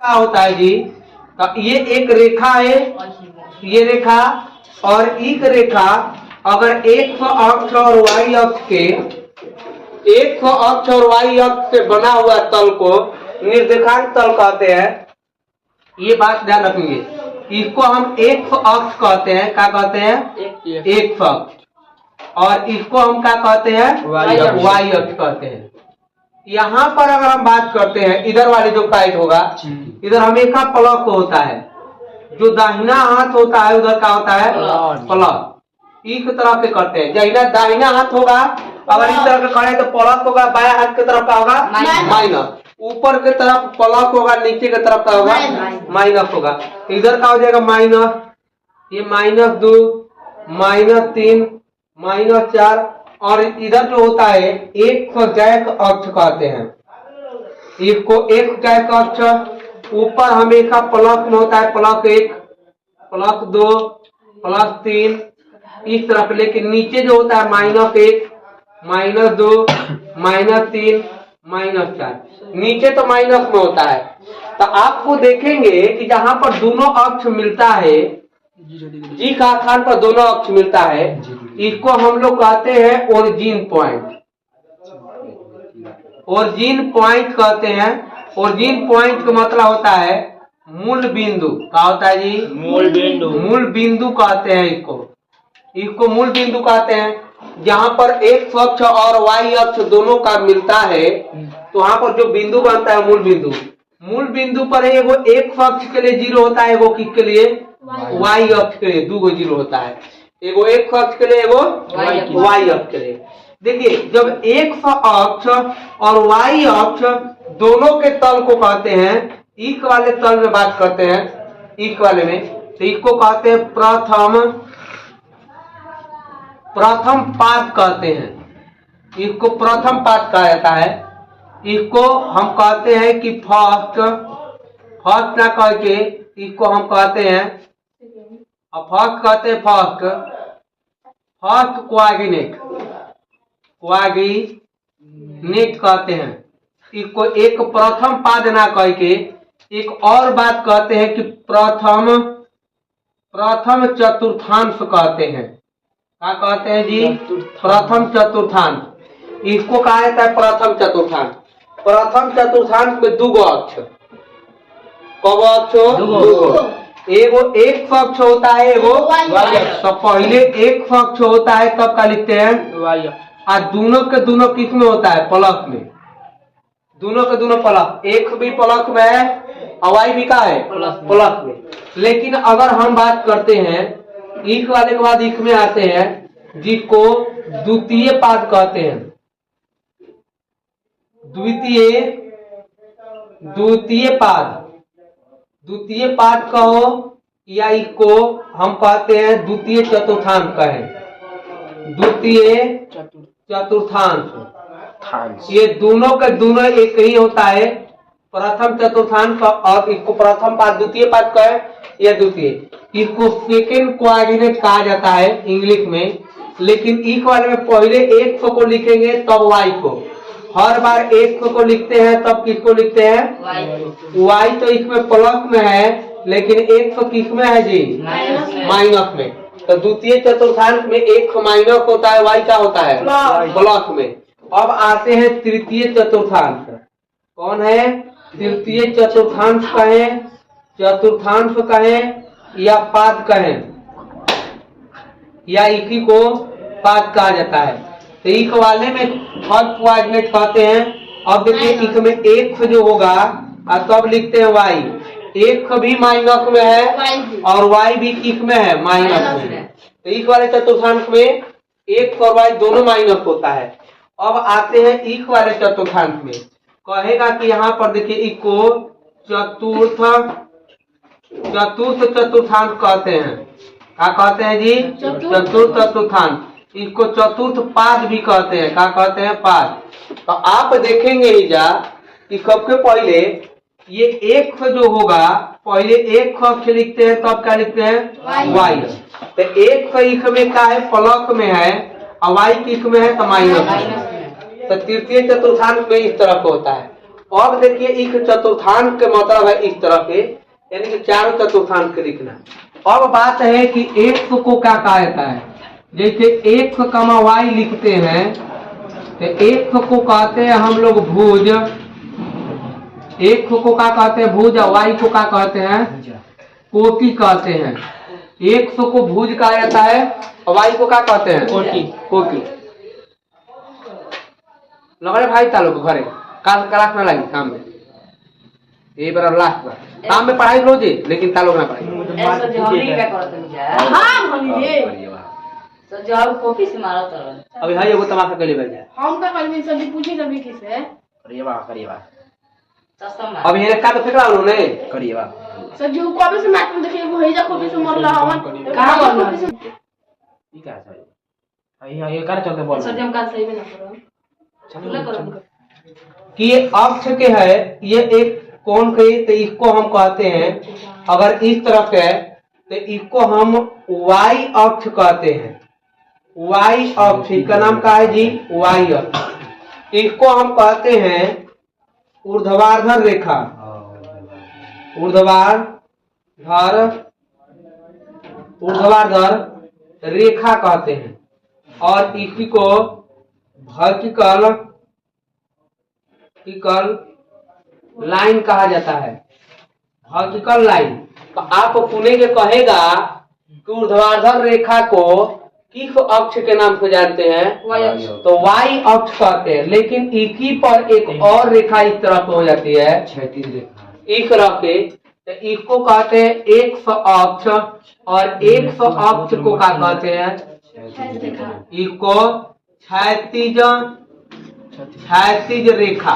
क्या होता है जी? तो ये एक रेखा है, ये रेखा और एक रेखा अगर एक अक्ष और वाई अक्ष के एक अक्ष और वाई अक्ष से बना हुआ तल को निर्देशांक तल कहते हैं। ये बात ध्यान रखेंगे, इसको हम एक अक्ष कहते हैं। क्या कहते हैं? एक अक्ष। और इसको हम क्या कहते हैं? वाई अक्ष कहते हैं। यहाँ पर अगर हम बात करते हैं, इधर वाले जो साइड होगा, इधर हमेशा प्लस होता है। जो दाहिना हाथ होता है उधर क्या होता है? प्लस। इस तरह से करते हैं। जहिना दाहिना हाथ होगा, अगर इस तरह के खड़े तो प्लस होगा, बाया हाथ की तरफ क्या होगा? माइनस। ऊपर के तरफ प्लस होगा, नीचे की तरफ क्या होगा? माइनस होगा। इधर क्या हो जाएगा? माइनस, ये -2, -3, -4। और इधर जो होता है एक सजायक अक्ष कहते हैं। इसको एक सजायक अक्ष ऊपर हमेशा प्लस में होता है, +1, +2, +3 इस तरफ। लेकिन नीचे जो होता है -1, -2, -3, -4। नीचे तो माइनस में होता है। तो आपको देखेंगे कि जहां पर दोनों अक्ष मिलता है, जी का स्थान पर दोनों अक्ष मिलता है, इसको हम लोग कहते हैं ओरिजिन पॉइंट। ओरिजिन पॉइंट कहते हैं। ओरिजिन पॉइंट का मतलब होता है मूल बिंदु। क्या होता है जी? मूल बिंदु। मूल बिंदु कहते हैं इसको मूल बिंदु कहते हैं। जहां पर एक अक्ष और वाई अक्ष दोनों का मिलता है, तो वहां पर जो बिंदु बनता है मूल बिंदु। मूल बिंदु पर एगो एक अक्ष के लिए 0 होता है, एगो किसके लिए? वाई अक्ष के लिए 2 0 होता है। एगो एक अक्ष के लिए, एगो वाई अक्ष के लिए। देखिए, जब एक अक्ष और वाई अक्ष दोनों के तल को कहते हैं, इक वाले तल में बात करते हैं, इक वाले में, तो इसको कहते हैं प्रथम पाद कहते हैं। इसको प्रथम पाद कहा जाता है। इसको हम कहते हैं कि फर्स्ट ना कह के इसको हम कहते हैं, फर्स्ट कहते हैं, फर्स्ट कोऑर्डिनेट कहते हैं। इसको एक प्रथम पाद ना कह के एक और बात कहते हैं कि प्रथम चतुर्थांश कहते हैं। क्या कहते हैं जी? प्रथम चतुर्थांश। इसको कहा जाता है प्रथम चतुर्थांश। प्रथम चतुर्थांश में 2 अक्ष। कब अक्ष? 2। एगो एक अक्ष होता है, एगो वाई अक्ष। तो पहले एक अक्ष होता है, तब क्या लिखते हैं? वाई अक्ष। और दोनों के दोनों किस में होता है? प्लस में। दोनों के दोनों प्लस। एक भी प्लस में है और वाई भी का है? प्लस में। लेकिन अगर हम बात करते हैं, एक वाले के बाद एक में आते हैं, जिसको द्वितीय पाद कहते हैं। द्वितीय पाद कहो या इसको हम कहते हैं द्वितीय चतुर्थांश कहें। द्वितीय चतुर्थांश, ये दोनों के दोनों एक ही होता है। प्रथम चतुर्थांश और इसको प्रथम पाद, द्वितीय पाद कहे या द्वितीय। इसको सेकेंड कोऑर्डिनेट कहा जाता है इंग्लिश में। लेकिन इस वाले में पहले एक को लिखेंगे तब वाई को। हर बार एक को लिखते हैं तब किसको लिखते हैं? वाई। तो इसमें प्लस में है, लेकिन एक किस में है जी? माइनस में। तो द्वितीय चतुर्थांश में एक माइनस होता है, वाई का होता है? प्लस में। अब आते हैं तृतीय चतुर्थांश। कौन है? तृतीय चतुर्थांश कहें, चतुर्थांश कहें या पाद कहें, या इसी को पाद कहा जाता है। तो इक वाले में फर्स्ट कोऑर्डिनेट कहते हैं। अब देखिए, इक में एक जो होगा और तब लिखते हैं वाई। एक भी माइनस में है और वाई भी किस में है? माइनस में। तो इक वाले चतुर्थांश में एक और वाई दोनों माइनस होता है। अब आते हैं इक वाले चतुर्थांश में। कहेगा कि यहाँ पर देखिए, इको चतुर्थ चतुर्थांश कहते हैं। क्या कहते हैं जी? चतुर्थ चतुर्थांश। इसको चतुर्थ पाद भी कहते हैं। क्या कहते हैं? पाद। तो आप देखेंगे ही जा कि सबसे पहले ये एक जो होगा, पहले एक अक्ष लिखते हैं तब क्या लिखते हैं? वाई। तो एक इक में क्या है? प्लस में है, और वाई किस में है? तो माइनस में। तो तृतीय चतुर्थांश में इस तरह का होता है। अब देखिए एक चतुर्थांश के मतलब है इस तरह के, यानी कि चारों चतुर्थांश के लिखना। अब बात है कि एक्स को क्या कहा जाता है, जैसे एक्स कमा वाई लिखते हैं तो एक्स को कहते हैं हम लोग भुज, एक्स को क्या कहते हैं भुज, वाई को क्या कहते हैं कोटि कहते हैं। एक्स को भुज कहा जाता है और वाई को क्या कहते हैं कोटि। कोटि लगे भाई तालो घरे काल क्लास में लगी काम में, ये बार लास्ट बार काम में पढ़ाई रोजे, लेकिन तालो ना पढ़ाई ऐसा जो हम नहीं क्या करते हैं। हां भनी रे तो जब कॉपी से मारो तो अभी भाई एगो तमाशा के लिए बैठ जाए। हम का कल में सब्जी पूछी कभी किसे करिए बा अब ये का तो फेंकला उन्होंने करिए बा सब्जी को कॉपी से मैटर देखिए वो हेजा कॉपी से मरला हवन कहां मरला ठीक है सर ये कर चलते बोल सर हम का सही में ना करो चलो करो कि ये अक्ष के है, ये एक कोण के, तो इसको हम कहते हैं अगर इस तरफ है तो इसको हम वाई अक्ष कहते हैं। वाई अक्ष इसका नाम क्या है जी, वाई अक्ष। इसको हम कहते हैं ऊर्ध्वाधर रेखा, ऊर्ध्वाधर रेखा कहते हैं, और इसी को वर्टिकल लाइन कहा जाता है, वर्टिकल लाइन। तो आप पुणे के कहेगा कि ऊर्ध्वाधर रेखा को किस अक्ष के नाम से जानते हैं, तो वाई अक्ष कहते हैं। लेकिन एक ही पर एक और रेखा इस तरह हो जाती है, क्षैतिज रेखा इस तरह के, तो इसको कहते हैं एक्स अक्ष, और एक्स अक्ष को क्या कहते हैं, इसको क्षैतिज रेखा,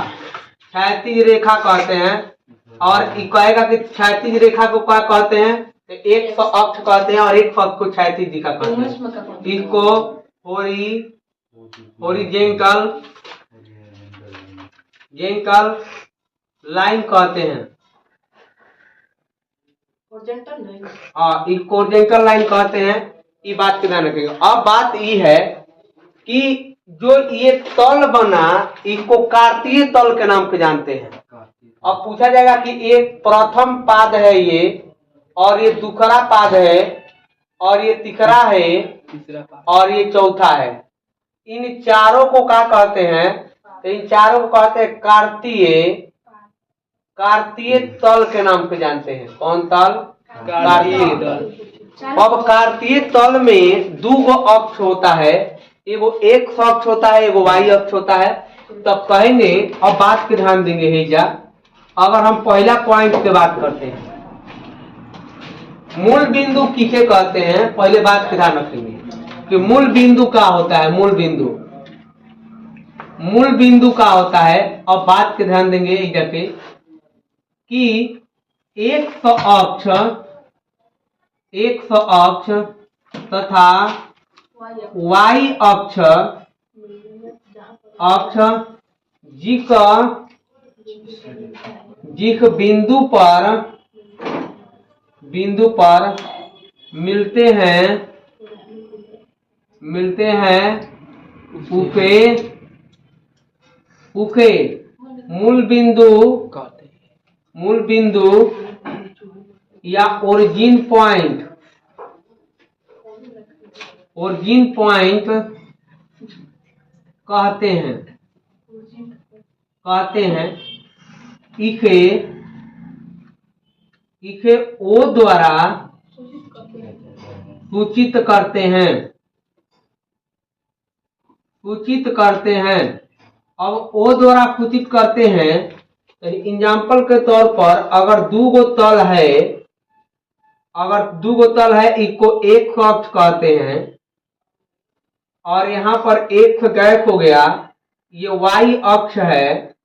क्षैतिज रेखा कहते हैं। और कहेगा कि क्षैतिज रेखा को क्या कहते हैं, तो एक अक्ष कहते हैं और एक अक्ष को क्षैतिज रेखा कहते हैं। इसको जेंटल लाइन कहते हैं, इसको जेंटल लाइन कहते हैं। ये बात के ध्यान रखिएगा। अब बात ये है कि जो ये तल बना इसको कार्तीय तल के नाम से जानते हैं। अब पूछा जाएगा कि एक प्रथम पाद है ये, और ये दूसरा पाद है, और ये तीसरा है, और ये चौथा है। इन चारों को क्या कहते हैं, तो इन चारों को कहते हैं कार्तीय तल के नाम से जानते हैं। कौन तल, कार्तीय तल। अब कार्तीय तल में दो अक्ष होता है, एगो एक्स अक्ष होता है, एगो वाई अक्ष होता है। तब कहेंगे, अब बात पे ध्यान देंगे हेजा। अगर हम पहला पॉइंट पे बात करते हैं, मूल बिंदु किसे कहते हैं, पहले बात पे ध्यान रखेंगे कि मूल बिंदु क्या होता है। मूल बिंदु क्या होता है। अब बात पे ध्यान देंगे हेजा पे कि एक्स अक्ष तथा वाई अक्ष जिस बिंदु पर मिलते हैं उसे मूल बिंदु या ओरिजिन पॉइंट कहते हैं। इसे ओ द्वारा सूचित करते हैं। अब ओ द्वारा सूचित करते हैं। एग्जाम्पल के तौर पर अगर दो गो तल है, इसको एक अक्ष कहते हैं, और यहाँ पर एक गैप हो गया, ये वाई अक्ष है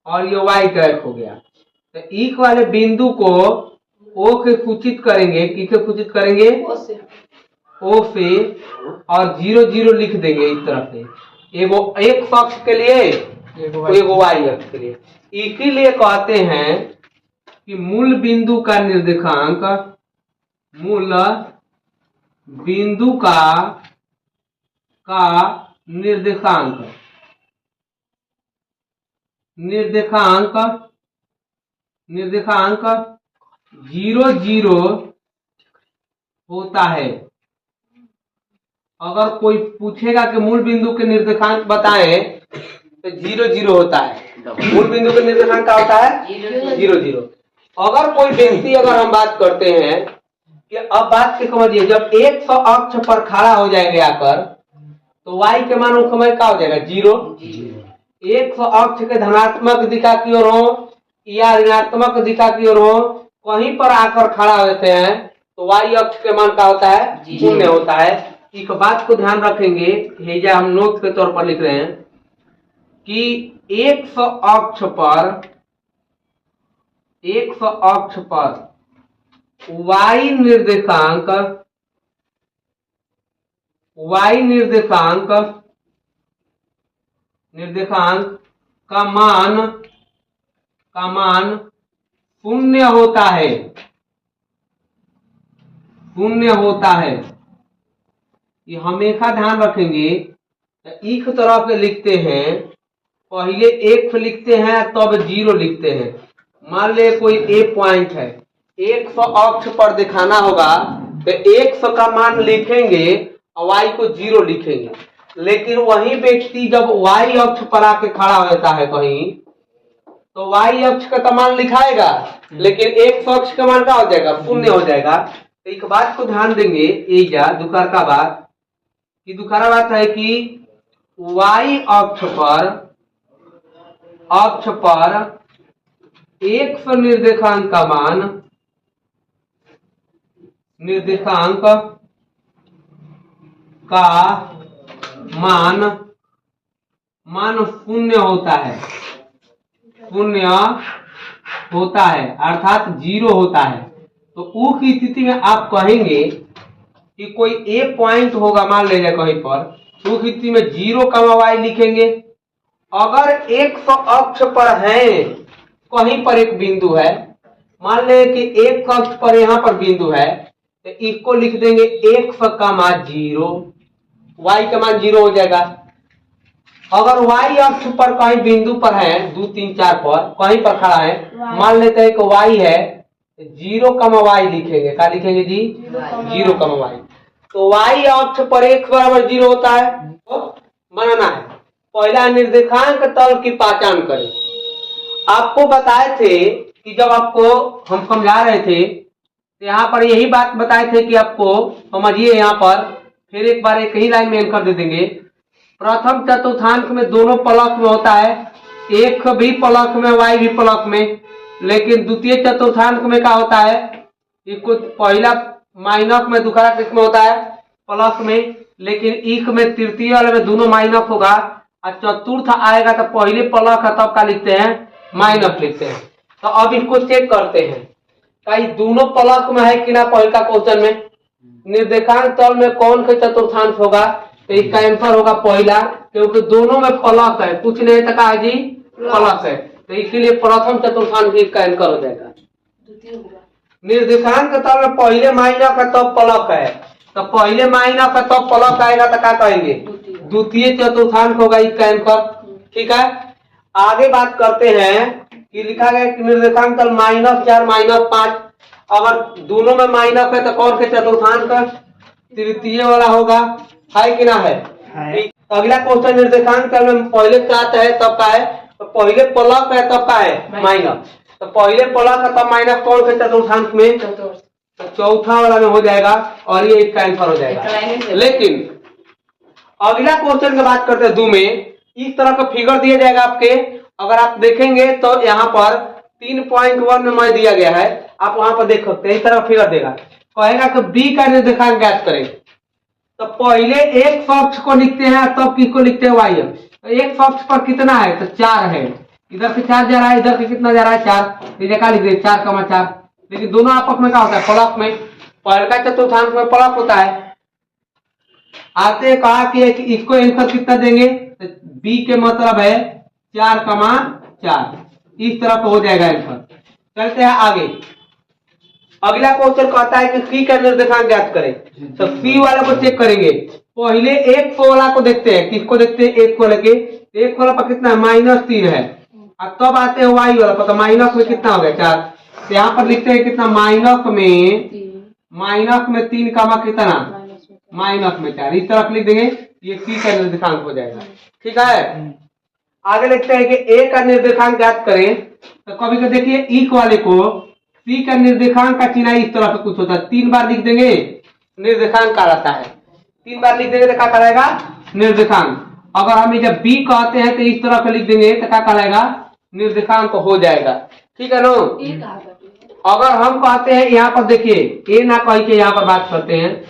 और ये वाई गैप हो गया। तो एक वाले बिंदु को ओ के सूचित करेंगे, किसे सूचित करेंगे, ओ से, और 0 0 लिख देंगे इस तरह से, एगो एक अक्ष के लिए, एगो वाई अक्ष के लिए। इसीलिए कहते हैं कि मूल बिंदु का निर्देशांक, मूल बिंदु का निर्देशांक निर्देशांक 0 0 होता है। अगर कोई पूछेगा कि मूल बिंदु के निर्देशांक बताएं तो 0 0 होता है। मूल बिंदु के निर्देशांक क्या होता है? 0 0। अगर कोई व्यक्ति, अगर हम बात करते हैं कि अब बात के समझिए, जब 100 अक्ष पर खड़ा हो जाएगा आकर तो y के मान उस समय क्या हो जाएगा? 0। 100 अक्ष के धनात्मक दिशा की ओर हो या ऋणात्मक दिशा की ओर हो, कहीं पर आकर खड़ा होते हैं तो y अक्ष के मान क्या होता है? 0 होता है। एक बात को ध्यान रखेंगे, हेजा हम नोट के तौर पर लिख रहे हैं कि 100 अक्ष पर y निर्देशांक का मान शून्य होता है। ये हमेशा ध्यान रखेंगे। एक तरह से लिखते हैं, पहले 1 लिखते हैं तब 0 लिखते हैं। मान ले कोई ए पॉइंट है, 100 अक्ष पर दिखाना होगा तो 100 का मान लिखेंगे और y को 0 लिखेंगे। लेकिन वही व्यक्ति जब y अक्ष पर आके खड़ा होता है कहीं तो y अक्ष का तो मान लिखाएगा, लेकिन 100 अक्ष का मान क्या हो जाएगा? 0 हो जाएगा। तो एक बात को ध्यान देंगे, दुखारा बात है कि y अक्ष पर 100 निर्देशांक का मान शून्य होता है, अर्थात 0 होता है। तो उस स्थिति में आप कहेंगे कि कोई ए पॉइंट होगा, मान लीजिए कहीं पर, तो उस स्थिति में 0 y लिखेंगे। अगर 100 अक्ष पर है, कहीं पर एक बिंदु है, मान ले कि 1 अक्ष पर यहाँ पर बिंदु है, तो इसको लिख देंगे 100 का मान 0, y का मान 0 हो जाएगा। अगर y अक्ष पर कहीं बिंदु पर है, 2 3 4 पर कहीं पर खड़ा है, मान लेते हैं कि y है, 0 y लिखेंगे। क्या लिखेंगे जी? 0 y। तो y अक्ष पर 1 बराबर 0 होता है, तो बनाना है। पहला निर्देशांक तल की पहचान करें। आपको बताए थे कि जब आपको हम समझा रहे थे तो यहाँ पर यही बात बताए थे कि आपको समझिए। यहाँ पर फिर एक बार एक ही लाइन में एंकर दे देंगे। प्रथम चतुर्थांश में दोनों पलक में होता है, एक भी पलक में y भी पलक में। लेकिन द्वितीय चतुर्थांश में क्या होता है? इसको पहला माइनस में, दूसरा किस में होता है? प्लस में। लेकिन एक में तृतीय वाले में दोनों माइनस होगा और चतुर्थ आएगा तो पहले प्लस है तब क्या लिखते हैं? माइनस लिखते हैं। तो अब इसको चेक करते हैं कहीं दोनों प्लस में है कि ना। पहले का क्वेश्चन में निर्देशांक तल में कौन सा चतुर्थांश होगा, तो इसका आंसर होगा पहला, क्योंकि दोनों में प्लस है, कुछ नहीं तो कहा जी प्लस है, तो इसलिए प्रथम चतुर्थांश इसका आंसर हो जाएगा। निर्देशांक तल में पहले माइनस है तब प्लस है, तो पहले माइनस है तब प्लस आएगा तो क्या कहेंगे? द्वितीय चतुर्थांश होगा इसका आंसर। ठीक है, आगे बात करते हैं कि लिखा गया कि निर्देशांक तल -4 -5। अगर दोनों में माइनस है तो कौन से चतुर्थांश का? तृतीय वाला होगा, है कि ना है? अगला क्वेश्चन निर्देशांक तल में पहले 7 है तब का है? तो पहले प्लस है तब का है? माइनस। तो पहले प्लस है तब माइनस कौन से चतुर्थांश में? तो चौथा वाला में हो जाएगा और ये इसका आंसर हो जाएगा। लेकिन अगला क्वेश्चन की बात करते हैं 2 में, इस तरह का फिगर दिया जाएगा आपके। अगर आप देखेंगे तो यहाँ पर 3.1 में मैं दिया गया है, आप वहां पर देख सकते हैं। इस तरह का फिगर देगा, कहेगा कि बी का निर्देशांक ज्ञात करें। तो पहले एक अक्ष को लिखते हैं तब किसको लिखते हैं? y अक्ष। तो एक अक्ष पर कितना है? तो 4 है। इधर से 4 जा रहा है, इधर से कितना जा रहा है? 4। लिखा लिख दे 4,4। लेकिन दोनों आपस में क्या होता है? प्लस में। पहला चतुर्थांश में प्लस होता है। आते कहा कि इसको आंसर कितना देंगे? तो बी के मतलब है 4,4। इस तरह का हो जाएगा आंसर। चलते हैं आगे। अगला क्वेश्चन कहता है कि सी का निर्देशांक ज्ञात करें। तो सी वाला को चेक करेंगे। पहले 100 वाला को देखते हैं। किसको देखते हैं? 1 को लेके। 1 वाला पर कितना है? -3 है। अब तब आते हैं वाई वाला पर, तो माइनस में कितना हो गया 4। तो यहाँ पर लिखते हैं कितना, माइनस में 3 कामा कितना, माइनस में 4। इस तरफ लिख देंगे, ये सी का निर्देशांक हो जाएगा। ठीक है, आगे लिखते हैं कि ए का निर्देशांक ज्ञात करें। तो कभी कभी देखिए इक वाले को सी का निर्देशांक का चिन्ह इस तरह से कुछ होता है, 3 बार लिख देंगे निर्देशांक आ जाता है, 3 बार लिख देंगे तो क्या कराएगा, निर्देशांक। अगर हम जब बी कहते हैं तो इस तरह से लिख देंगे तो क्या कराएगा, निर्देशांक हो जाएगा। ठीक है नो। अगर हम कहते हैं यहाँ पर देखिए ए ना कह के यहाँ पर बात करते हैं,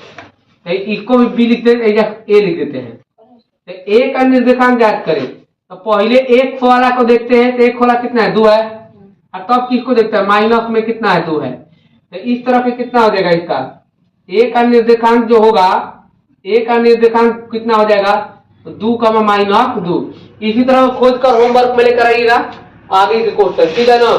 इसको भी बी लिख देते हैं, ए लिख देते हैं। तो ए का निर्देशांक ज्ञात करें तो पहले एक वाला को देखते हैं, तो एक वाला कितना है, 2 है। और तब किसको देखते हैं, माइनस में कितना है, 2 है। तो इस तरह पे कितना हो जाएगा इसका, ए का निर्देशांक जो होगा, ए का निर्देशांक कितना हो जाएगा, 2 का -2। इसी तरह खोज कर होमवर्क में लेकर आइएगा आगे के क्वेश्चन। ठीक है ना।